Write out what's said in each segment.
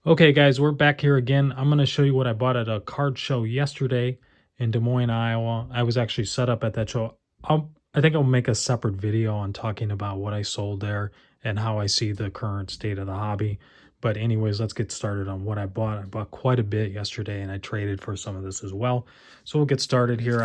Okay, guys, we're back here again. I'm going to show you what I bought at a card show yesterday in Des Moines, Iowa. I was actually set up at that show. I think I'll make a separate video on talking about what I sold there and how I see the current state of the hobby. But anyways, let's get started on what I bought. I bought quite a bit yesterday and I traded for some of this as well. So we'll get started here.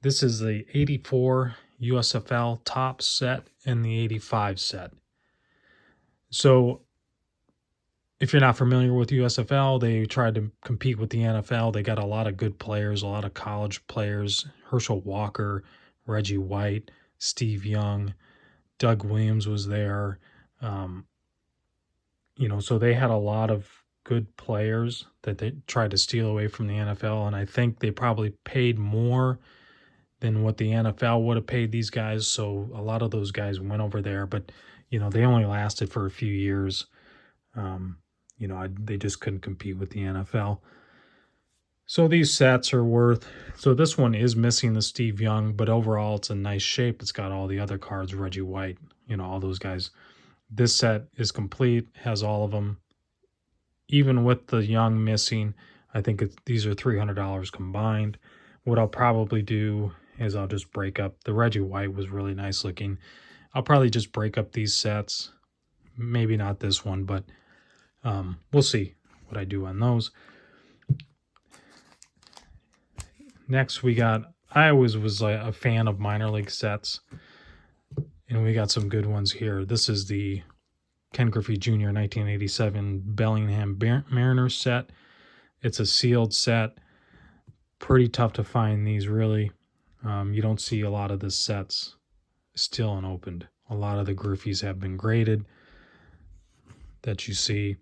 This is the 84 USFL top set and the 85 set. So if you're not familiar with USFL, they tried to compete with the NFL. They got a lot of good players, a lot of college players. Herschel Walker, Reggie White, Steve Young, Doug Williams was there. Um, so they had a lot of good players that they tried to steal away from the NFL. And I think they probably paid more than what the NFL would have paid these guys. So a lot of those guys went over there, but, they only lasted for a few years. They just couldn't compete with the NFL. So these sets are worth, so this one is missing the Steve Young, but overall it's a nice shape. It's got all the other cards, Reggie White, all those guys. This set is complete, has all of them. Even with the Young missing, I think these are $300 combined. What I'll probably do is I'll just break up, the Reggie White was really nice looking. I'll probably just break up these sets. Maybe not this one, but we'll see what I do on those. Next, I always was a fan of minor league sets, and we got some good ones here. This is the Ken Griffey Jr. 1987 Bellingham Mariners set. It's a sealed set. Pretty tough to find these, really. You don't see a lot of the sets still unopened. A lot of the Griffies have been graded that you see.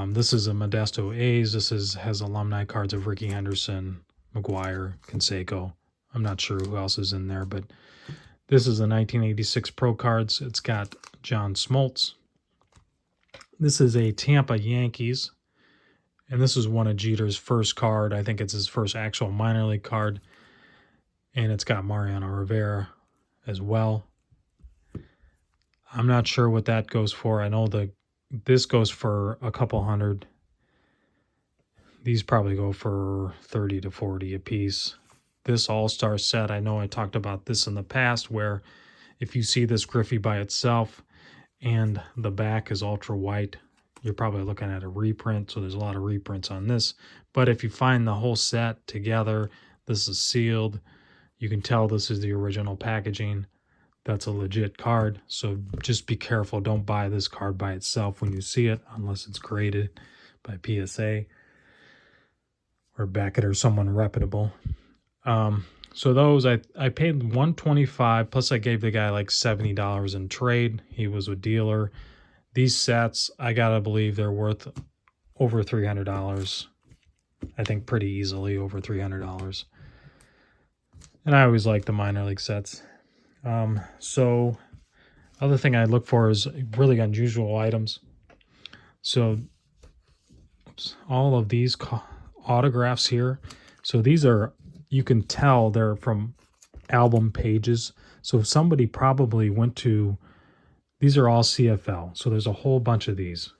This is a Modesto A's. This has alumni cards of Ricky Henderson, McGuire, Canseco. I'm not sure who else is in there, but this is a 1986 Pro Cards. It's got John Smoltz. This is a Tampa Yankees, and this is one of Jeter's first card. I think it's his first actual minor league card, and it's got Mariano Rivera as well. I'm not sure what that goes for. I know this goes for a couple hundred. These probably go for 30 to 40 a piece. This all-star set, I know I talked about this in the past, where if you see this Griffey by itself and the back is ultra white, you're probably looking at a reprint. So there's a lot of reprints on this. But if you find the whole set together, this is sealed. You can tell this is the original packaging. That's a legit card. So just be careful. Don't buy this card by itself when you see it, unless it's graded by PSA or Beckett or someone reputable. So those, I paid $125, plus I gave the guy like $70 in trade. He was a dealer. These sets, I gotta believe they're worth over $300. I think pretty easily over $300. And I always like the minor league sets. So other thing I look for is really unusual items. So all of these autographs here. So these are, you can tell they're from album pages. So somebody probably went to, these are all CFL. So there's a whole bunch of these.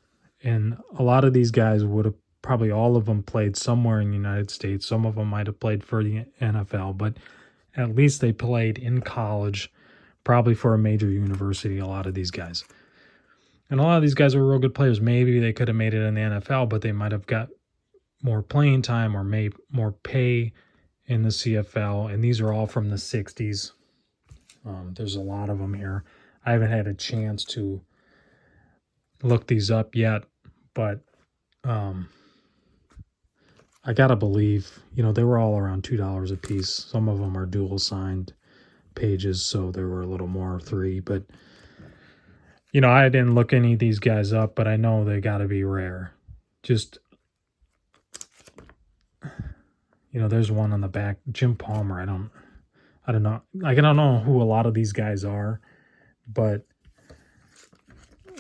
And a lot of these guys would have, probably all of them played somewhere in the United States. Some of them might have played for the NFL, but at least they played in college, probably for a major university, a lot of these guys. And a lot of these guys were real good players. Maybe they could have made it in the NFL, but they might have got more playing time or made more pay in the CFL. And these are all from the 60s. There's a lot of them here. I haven't had a chance to look these up yet, but I gotta believe, they were all around $2 a piece. Some of them are dual signed pages, so they were a little more, $3. But I didn't look any of these guys up, but I know they got to be rare. Just, there's one on the back, Jim Palmer. I don't know. I don't know who a lot of these guys are, but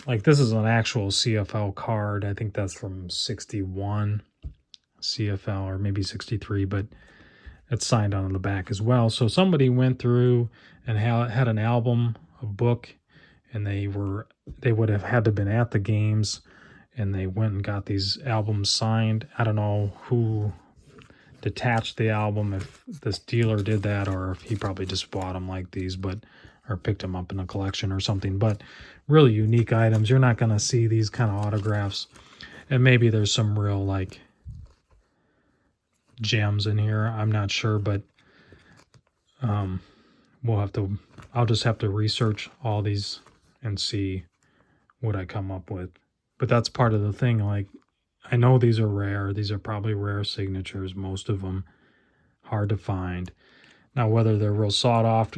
like this is an actual CFL card. I think that's from 61 CFL or maybe 63, but it's signed on the back as well. So somebody went through and had an album, a book, and they would have had to been at the games and they went and got these albums signed. I don't know who detached the album, if this dealer did that or if he probably just bought them like these, but or picked them up in a collection or something. But really unique items. You're not going to see these kind of autographs, and maybe there's some real like gems in here, I'm not sure, but I'll just have to research all these and see what I come up with. But that's part of the thing. Like, I know these are rare. These are probably rare signatures, most of them. Hard to find. Now, whether they're real sought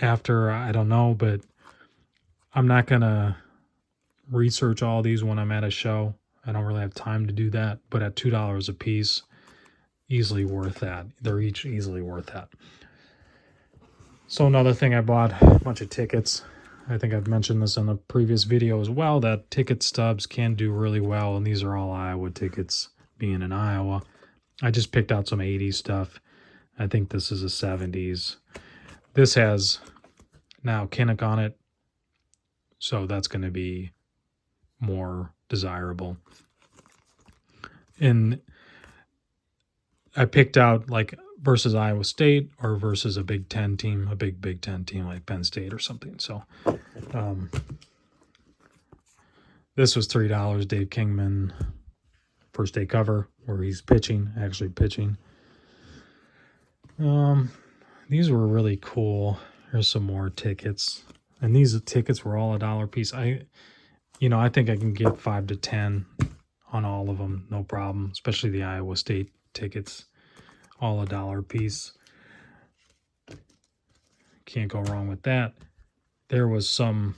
after, I don't know, but I'm not going to research all these when I'm at a show. I don't really have time to do that. But at $2 a piece, easily worth that. They're each easily worth that. So another thing, I bought a bunch of tickets. I think I've mentioned this in the previous video as well, that ticket stubs can do really well, and these are all Iowa tickets, being in Iowa. I just picked out some 80s stuff. I think this is a 70s. This has now Kinnick on it, so that's going to be more desirable. And I picked out like versus Iowa State or versus a Big Ten team, a Big Ten team like Penn State or something. So this was $3. Dave Kingman, first day cover, where he's actually pitching. These were really cool. Here's some more tickets. And these tickets were all $1 a piece. I think I can get 5 to 10 on all of them, no problem, especially the Iowa State tickets, all $1 a piece. Can't go wrong with that. There was some,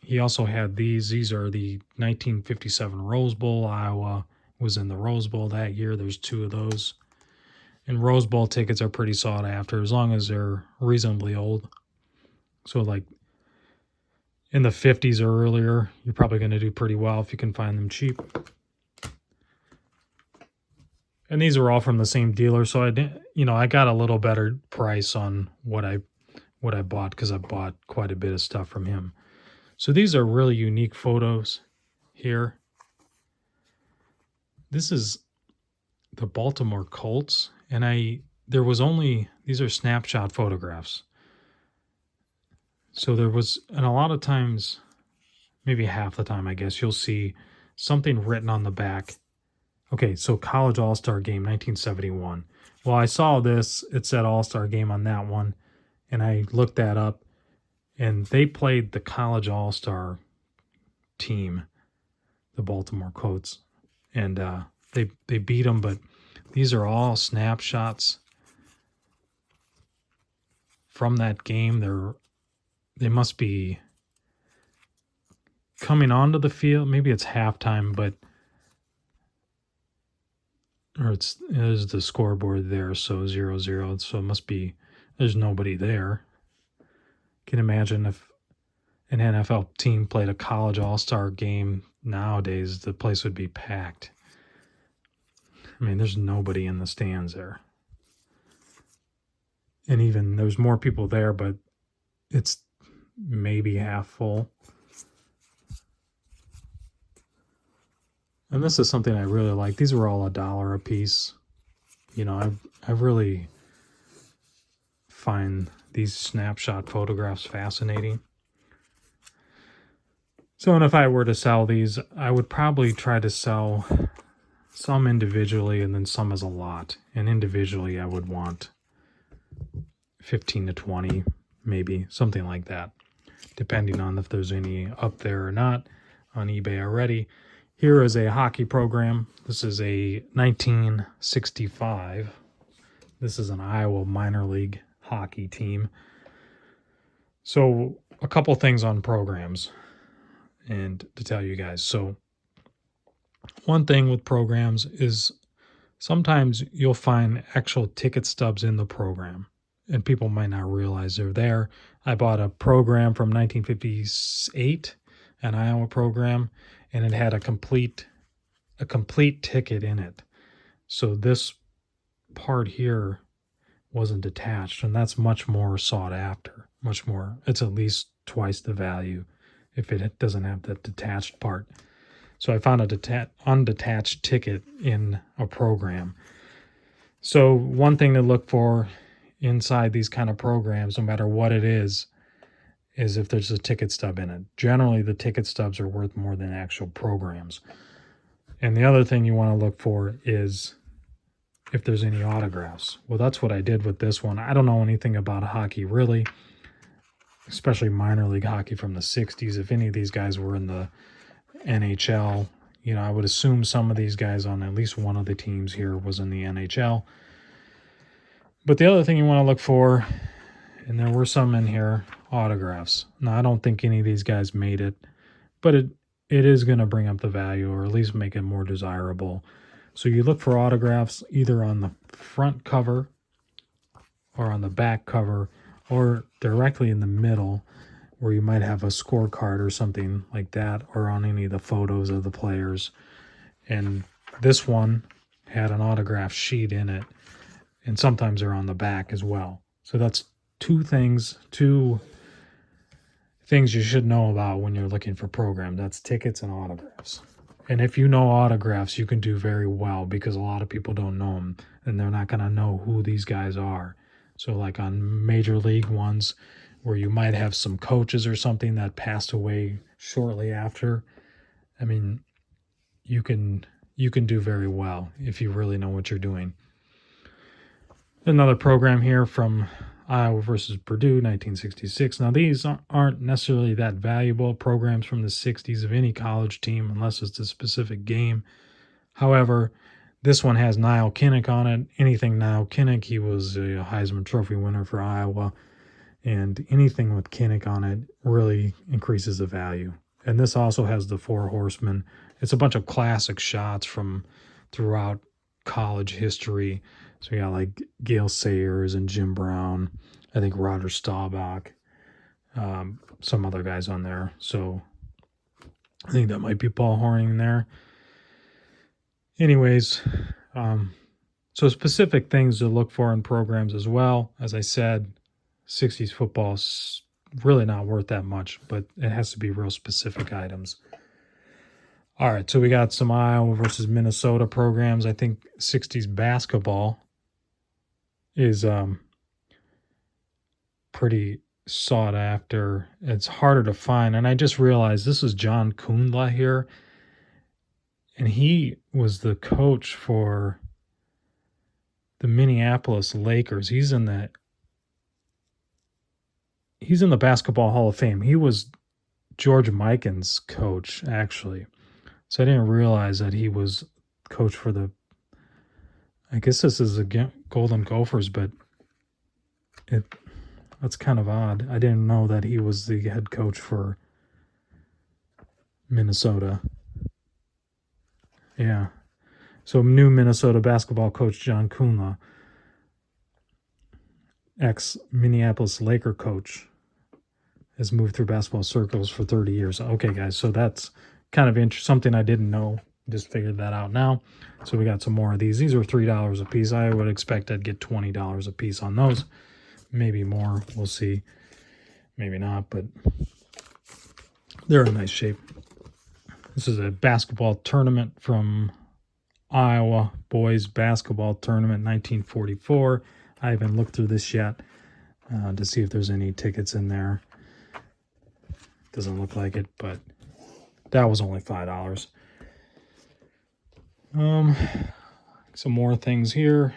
he also had these are the 1957 Rose Bowl. Iowa was in the Rose Bowl that year. There's 2 of those. And Rose Bowl tickets are pretty sought after as long as they're reasonably old. So like in the 50s or earlier, you're probably going to do pretty well if you can find them cheap. And these are all from the same dealer, so I got a little better price on what I bought, because I bought quite a bit of stuff from him. So these are really unique photos here. This is the Baltimore Colts, and these are snapshot photographs. So there was, and a lot of times, maybe half the time, I guess, you'll see something written on the back. Okay, so College All-Star Game, 1971. Well, I saw this. It said All-Star Game on that one, and I looked that up, and they played the College All-Star team, the Baltimore Colts, and they beat them, but these are all snapshots from that game. They must be coming onto the field. Maybe it's halftime, or there's the scoreboard there, so 0-0. So it must be, there's nobody there. Can imagine if an NFL team played a college all-star game nowadays, the place would be packed. I mean, there's nobody in the stands there. And even there's more people there, but it's maybe half full. And this is something I really like. These were all $1 a piece. I really find these snapshot photographs fascinating. So, and if I were to sell these, I would probably try to sell some individually and then some as a lot. And individually, I would want 15 to 20, maybe, something like that, depending on if there's any up there or not on eBay already. Here is a hockey program. This is a 1965. This is an Iowa minor league hockey team. So a couple things on programs and to tell you guys. So one thing with programs is sometimes you'll find actual ticket stubs in the program, and people might not realize they're there. I bought a program from 1958, an Iowa program, and it had a complete ticket in it. So this part here wasn't detached, and that's much more sought after. Much more. It's at least twice the value if it doesn't have that detached part. So I found a undetached ticket in a program. So one thing to look for inside these kind of programs, no matter what it is if there's a ticket stub in it. Generally, the ticket stubs are worth more than actual programs. And the other thing you want to look for is if there's any autographs. Well, that's what I did with this one. I don't know anything about hockey, really, especially minor league hockey from the 60s. If any of these guys were in the NHL, I would assume some of these guys on at least one of the teams here was in the NHL. But the other thing you want to look for, and there were some in here, autographs. Now, I don't think any of these guys made it, but it is going to bring up the value, or at least make it more desirable. So you look for autographs either on the front cover or on the back cover or directly in the middle, where you might have a scorecard or something like that, or on any of the photos of the players. And this one had an autograph sheet in it, and sometimes they're on the back as well. So that's two things you should know about when you're looking for programs. That's tickets and autographs. And if you know autographs, you can do very well, because a lot of people don't know them, and they're not going to know who these guys are. So like on major league ones, where you might have some coaches or something that passed away shortly after, I mean, you can do very well if you really know what you're doing. Another program here from Iowa versus Purdue, 1966. Now, these aren't necessarily that valuable programs from the 60s of any college team, unless it's a specific game. However, this one has Niall Kinnick on it. Anything Niall Kinnick, he was a Heisman Trophy winner for Iowa. And anything with Kinnick on it really increases the value. And this also has the Four Horsemen. It's a bunch of classic shots from throughout college history. So you got like Gale Sayers and Jim Brown. I think Roger Staubach. Some other guys on there. So I think that might be Paul Hornung there. Anyways, so specific things to look for in programs as well. As I said, 60s football is really not worth that much, but it has to be real specific items. All right, so we got some Iowa versus Minnesota programs. I think 60s basketball is pretty sought after. It's harder to find, and I just realized this is John Kundla here, and he was the coach for the Minneapolis Lakers. He's in the Basketball Hall of Fame. He was George Mikan's coach, actually. So I didn't realize that he was coach for the, I guess this is the Golden Gophers, but that's kind of odd. I didn't know that he was the head coach for Minnesota. Yeah. So new Minnesota basketball coach John Kundla, ex-Minneapolis Laker coach, has moved through basketball circles for 30 years. Okay, guys, so that's kind of something I didn't know. Just figured that out now. So we got some more of these. These are $3 a piece. I would expect I'd get $20 a piece on those. Maybe more. We'll see. Maybe not, but they're in nice shape. This is a basketball tournament from Iowa. Boys basketball tournament, 1944. I haven't looked through this yet to see if there's any tickets in there. Doesn't look like it, but that was only $5. Some more things here.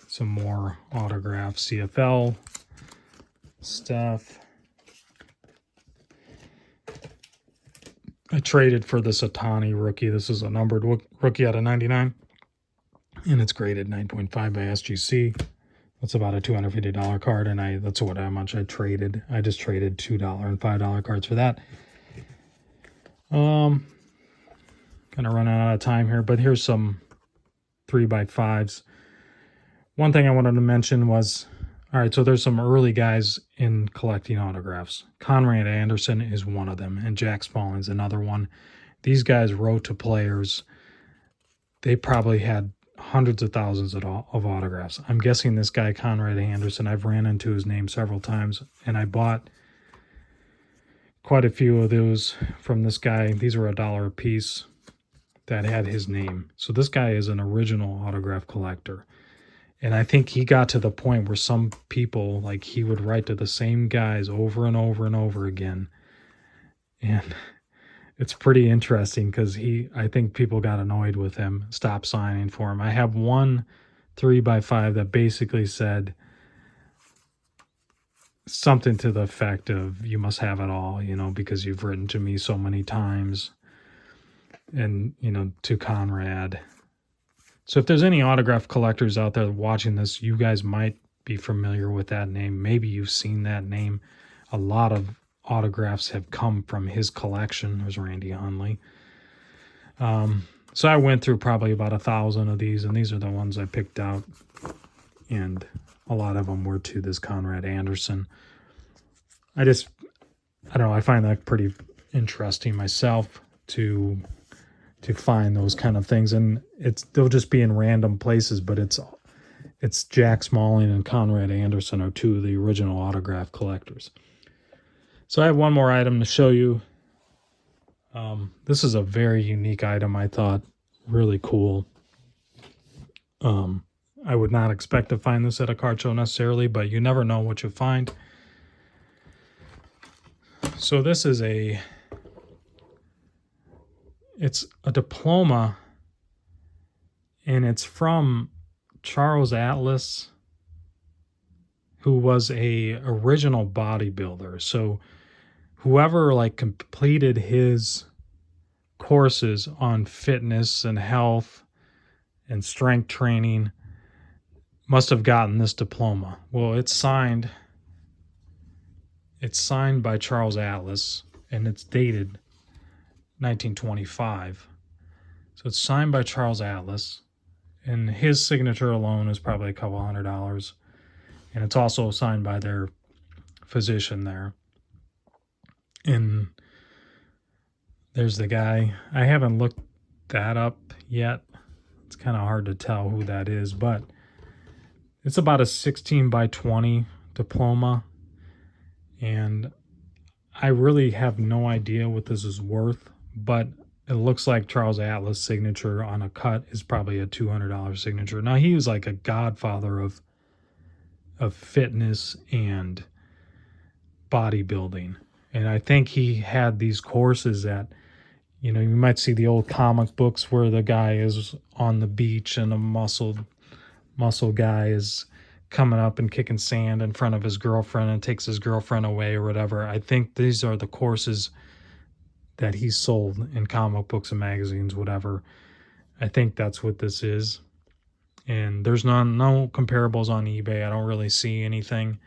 Some more autograph CFL stuff. I traded for this Otani rookie. This is a numbered rookie out of 99, and it's graded 9.5 by SGC. That's about a $250 card, and that's how much I traded. I just traded $2 and $5 cards for that. Kind of running out of time here, but here's some 3x5s. One thing I wanted to mention was, all right, so there's some early guys in collecting autographs. Conrad Anderson is one of them, and Jack Spalling's another one. These guys wrote to players. They probably had hundreds of thousands of autographs. I'm guessing this guy, Conrad Anderson, I've ran into his name several times, and I bought quite a few of those from this guy. These were $1 a piece that had his name. So this guy is an original autograph collector. And I think he got to the point where some people, like, he would write to the same guys over and over and over again. And it's pretty interesting because I think people got annoyed with him, stopped signing for him. I have one 3x5 that basically said something to the effect of, you must have it all, because you've written to me so many times. And, to Conrad. So if there's any autograph collectors out there watching this, you guys might be familiar with that name. Maybe you've seen that name. A lot of autographs have come from his collection. There's Randy Hundley. So I went through probably about 1,000 of these, and these are the ones I picked out. And a lot of them were to this Conrad Anderson. I don't know, I find that pretty interesting myself to find those kind of things, and they'll just be in random places, but it's Jack Smalling and Conrad Anderson are two of the original autograph collectors. So I have one more item to show you. This is a very unique item, I thought. Really cool. I would not expect to find this at a card show necessarily, but you never know what you find. So this is it's a diploma, and it's from Charles Atlas, who was a original bodybuilder. So whoever completed his courses on fitness and health and strength training must have gotten this diploma. Well, it's signed by Charles Atlas, and it's dated 1925. So it's signed by Charles Atlas, and his signature alone is probably a couple $100. And it's also signed by their physician there. And there's the guy. I haven't looked that up yet. It's kind of hard to tell who that is, but it's about a 16 by 20 diploma. And I really have no idea what this is worth, but it looks like Charles Atlas' signature on a cut is probably a $200 signature. Now, he was like a godfather of fitness and bodybuilding. And I think he had these courses that, you might see the old comic books where the guy is on the beach and a muscle guy is coming up and kicking sand in front of his girlfriend and takes his girlfriend away or whatever. I think these are the courses that he sold in comic books and magazines, whatever. I think that's what this is. And there's no comparables on eBay. I don't really see anything.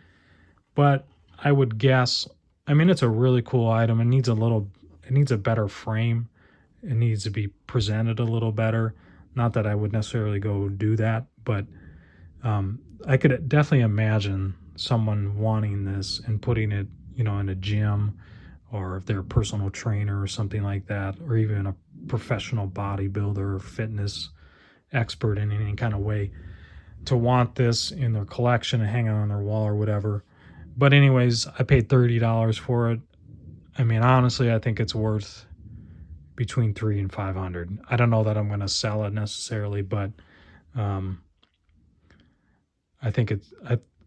But I would guess, it's a really cool item. It needs a better frame. It needs to be presented a little better. Not that I would necessarily go do that, but I could definitely imagine someone wanting this and putting it, in a gym, or if they're a personal trainer or something like that, or even a professional bodybuilder or fitness expert in any kind of way, to want this in their collection and hang it on their wall or whatever. But anyways, I paid $30 for it. Honestly, I think it's worth between $300 and $500. I don't know that I'm going to sell it necessarily, but I think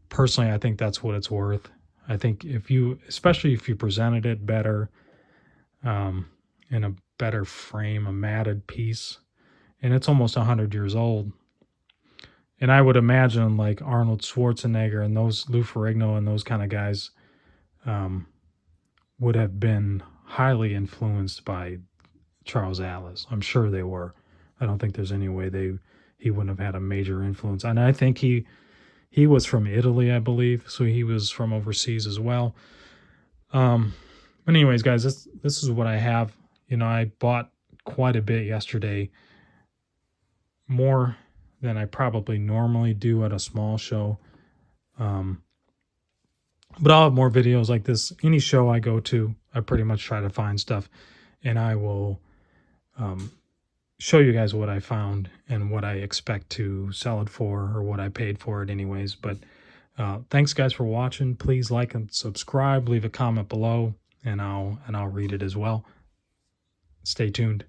personally, I think that's what it's worth. I think especially if you presented it better, in a better frame, a matted piece, and it's almost 100 years old. And I would imagine like Arnold Schwarzenegger and those Lou Ferrigno and those kind of guys would have been highly influenced by Charles Atlas. I'm sure they were. I don't think there's any way he wouldn't have had a major influence. And I think he was from Italy, I believe, so he was from overseas as well. But anyways, guys, this is what I have. I bought quite a bit yesterday, more than I probably normally do at a small show. But I'll have more videos like this. Any show I go to, I pretty much try to find stuff, and I will show you guys what I found and what I expect to sell it for, or what I paid for it anyways. But thanks guys for watching. Please like and subscribe, leave a comment below, and I'll read it as well. Stay tuned.